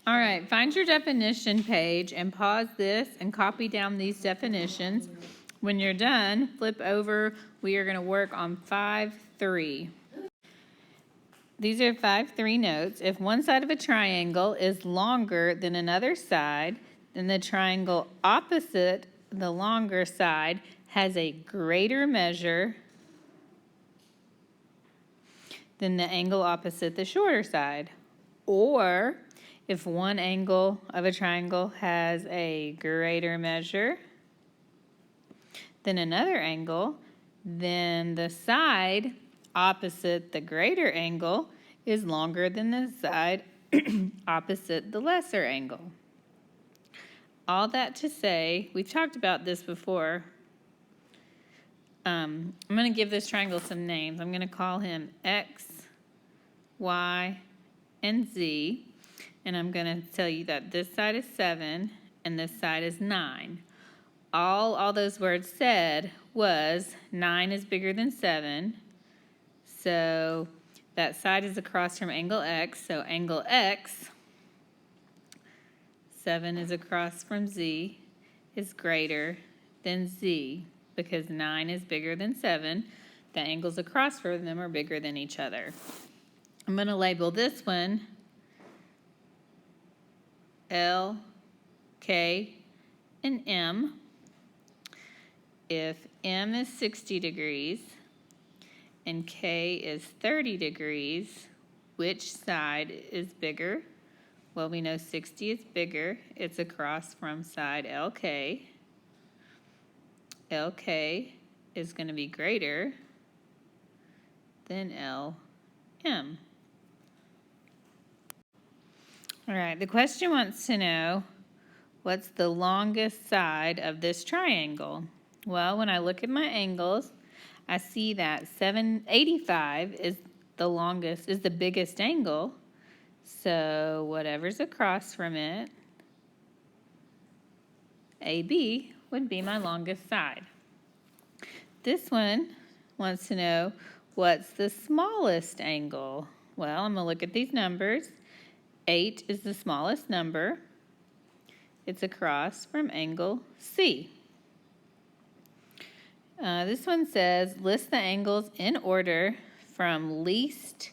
All right, find your definition page and pause this and copy down these definitions. When you're done, flip over. We are going to work on 5.3. These are 5.3 notes. If one side of a triangle is longer than another side, then the triangle opposite the longer side has a greater measure than the angle opposite the shorter side. Or if one angle of a triangle has a greater measure than another angle, then the side opposite the greater angle is longer than the side opposite the lesser angle. All that to say, we've talked about this before. I'm going to give this triangle some names. I'm going to call him X, Y, and Z. And I'm going to tell you that this side is 7 and this side is 9. All those words said was 9 is bigger than 7. So that side is across from angle X. So angle X, 7 is across from Z, is greater than Z because 9 is bigger than 7. The angles across from them are bigger than each other. I'm going to label this one L, K, and M. If M is 60 degrees and K is 30 degrees, which side is bigger? Well, we know 60 is bigger. It's across from side LK. LK is going to be greater than LM. All right, the question wants to know what's the longest side of this triangle? Well, when I look at my angles, I see that 785 is the biggest angle. So whatever's across from it, AB, would be my longest side. This one wants to know what's the smallest angle? Well, I'm going to look at these numbers. 8 is the smallest number. It's across from angle C. This one says, list the angles in order from least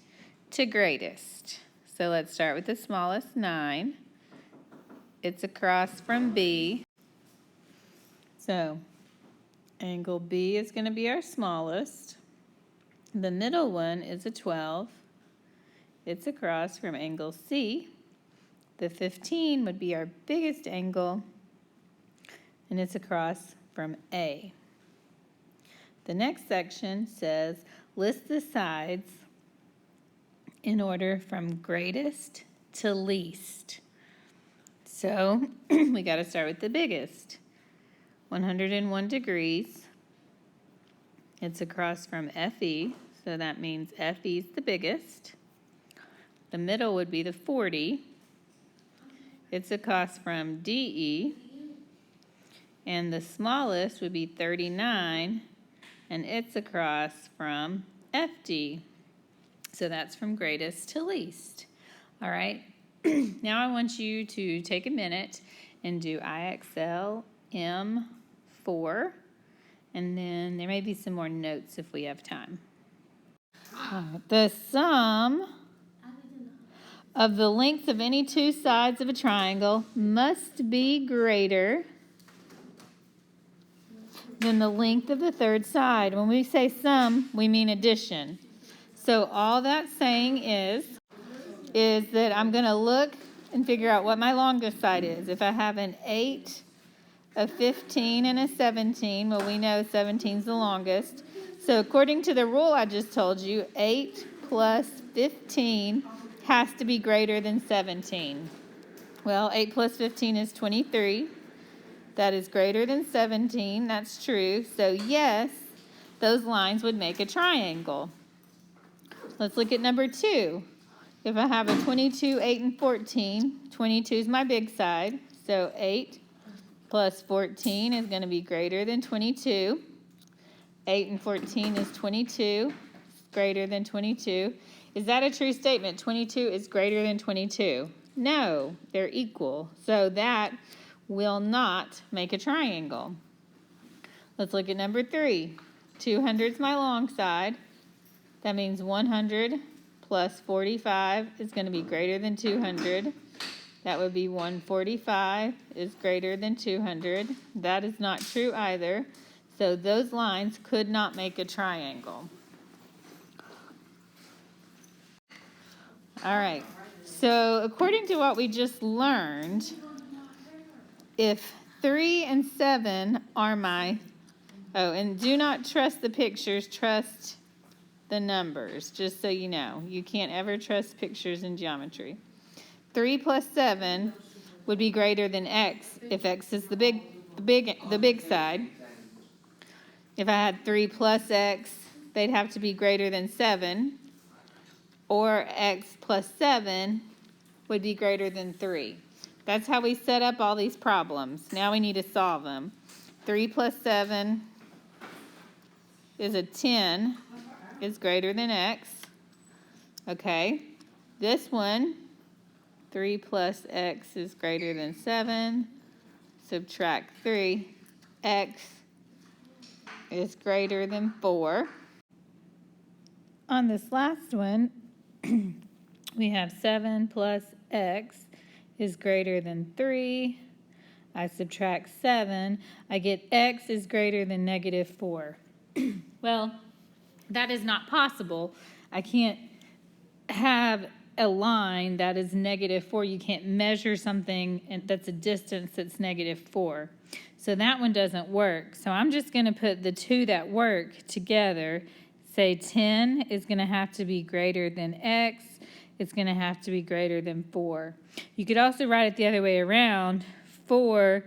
to greatest. So let's start with the smallest, 9. It's across from B. So angle B is going to be our smallest. The middle one is a 12. It's across from angle C. The 15 would be our biggest angle, and it's across from A. The next section says, list the sides in order from greatest to least. So we got to start with the biggest. 101 degrees. It's across from FE, so that means FE is the biggest. The middle would be the 40. It's across from DE. And the smallest would be 39, and it's across from FD. So that's from greatest to least. All right, now I want you to take a minute and do IXL M4, and then there may be some more notes if we have time. The sum of the lengths of any two sides of a triangle must be greater than the length of the third side. When we say sum, we mean addition. So all that's saying is that I'm going to look and figure out what my longest side is. If I have an 8, a 15, and a 17, well, we know 17 is the longest. So according to the rule I just told you, 8 plus 15 has to be greater than 17. Well, 8 plus 15 is 23. That is greater than 17. That's true. So yes, those lines would make a triangle. Let's look at number 2. If I have a 22, 8, and 14, 22 is my big side. So 8 plus 14 is going to be greater than 22. 8 and 14 is 22, greater than 22. Is that a true statement? 22 is greater than 22. No, they're equal. So that will not make a triangle. Let's look at number 3. 200 is my long side. That means 100 plus 45 is going to be greater than 200. That would be 145 is greater than 200. That is not true either. So those lines could not make a triangle. All right. So according to what we just learned, if 3 and 7 are my, and do not trust the pictures, trust the numbers, just so you know. You can't ever trust pictures in geometry. 3 plus 7 would be greater than x if x is the big side. If I had 3 plus x, they'd have to be greater than 7, or x plus 7 would be greater than 3. That's how we set up all these problems. Now we need to solve them. 3 plus 7 is a 10 is greater than x. Okay, this one, 3 plus x is greater than 7. Subtract 3. X is greater than 4. On this last one, we have 7 plus x is greater than 3. I subtract 7. I get x is greater than negative 4. Well, that is not possible. I can't have a line that is negative 4. You can't measure something that's a distance that's negative 4. So that one doesn't work. So I'm just going to put the two that work together. Say 10 is going to have to be greater than x. It's going to have to be greater than 4. You could also write it the other way around. 4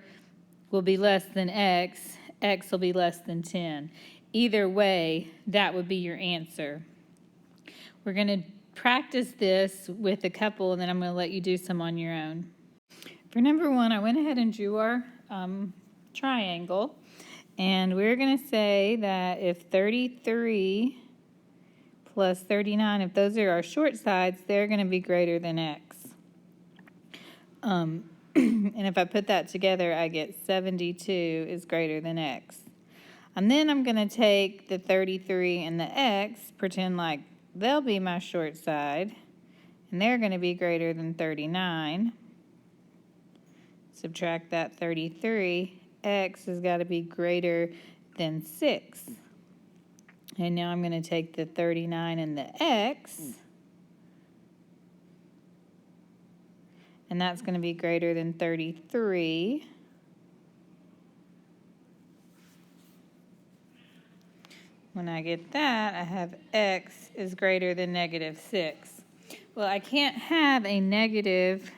will be less than x. X will be less than 10. Either way, that would be your answer. We're going to practice this with a couple, and then I'm going to let you do some on your own. For number 1, I went ahead and drew our triangle. And we're going to say that if 33 plus 39, if those are our short sides, they're going to be greater than x. And if I put that together, I get 72 is greater than x. And then I'm going to take the 33 and the x, pretend like they'll be my short side, and they're going to be greater than 39. Subtract that 33. X has got to be greater than 6. And now I'm going to take the 39 and the x, and that's going to be greater than 33. When I get that, I have x is greater than negative 6. Well, I can't have a negative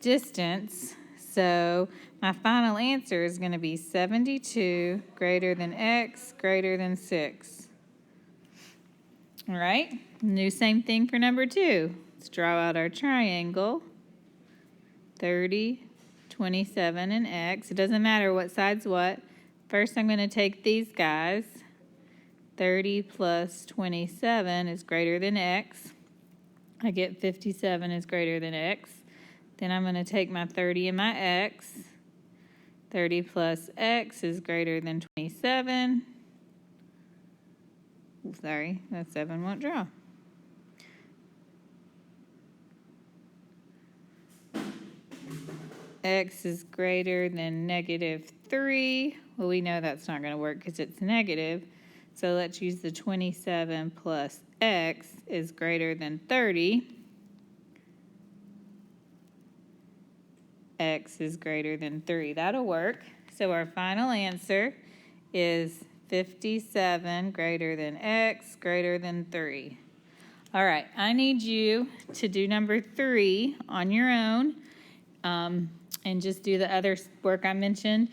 distance, so my final answer is going to be 72 greater than x greater than 6. All right, do same thing for number 2. Let's draw out our triangle. 30, 27, and x. It doesn't matter what side's what. First, I'm going to take these guys. 30 plus 27 is greater than x. I get 57 is greater than x. Then I'm going to take my 30 and my x. 30 plus x is greater than 27. Sorry, that 7 won't draw. X is greater than negative 3. Well, we know that's not going to work because it's negative. So let's use the 27 plus x is greater than 30. X is greater than 3. That'll work. So our final answer is 57 greater than x greater than 3. All right, I need you to do number 3 on your own, and just do the other work I mentioned,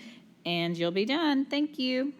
and you'll be done. Thank you.